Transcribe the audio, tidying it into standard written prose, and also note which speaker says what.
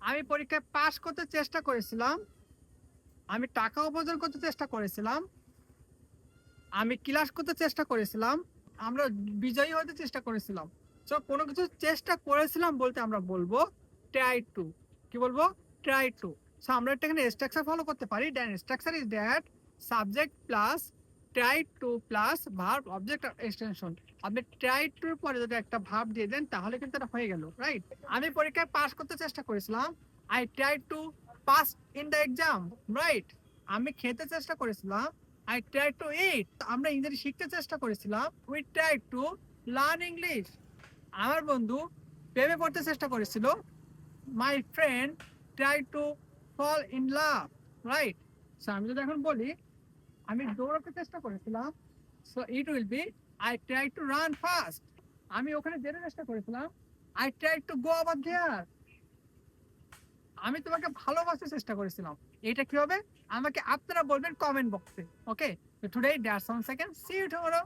Speaker 1: আমি পরীক্ষায় পাশ করতে চেষ্টা করেছিলাম, আমি টাকা উপার্জন করতে চেষ্টা করেছিলাম, আমি ক্লাস করতে চেষ্টা করেছিলাম, আমরা বিজয়ী হতে চেষ্টা করেছিলাম। সো কোনো কিছু চেষ্টা করেছিলাম বলতে আমরা বলবো ট্রাই টু। কি বলবো? Try to. সো আমরা একটা এখানে স্ট্রাকচার ফলো করতে পারি। Than structure is that subject plus try to plus verb object extension. আপনি ট্রাই টুর পরে যদি একটা ভার্ব দিয়ে দেন তাহলে কিন্তু এটা হয়ে গেল, রাইট? আমি পরীক্ষায় পাস করতে চেষ্টা করেছিলাম, I try two pass in the exam, right? আমি খেতে চেষ্টা করেছিলাম, আই ট্রাই টু ইট। আমরা ইংরেজি শিখতে চেষ্টা করেছিলাম, we try to learn English. আমার বন্ধু প্রেমে পড়তে চেষ্টা করেছিল, my friend try to fall in love, right? So আমি যদি এখন বলি আমি দৌড়াতে চেষ্টা করেছিলাম, so it will be I try to run fast. আমি ওখানে যেতে চেষ্টা করেছিলাম, I try to go over there. আমি তোমাকে ভালোবাসতে চেষ্টা করেছিলাম। এটা কি হবে আমাকে আপনারা বলবেন কমেন্ট বক্সে। Okay, today that's on second, see you tomorrow.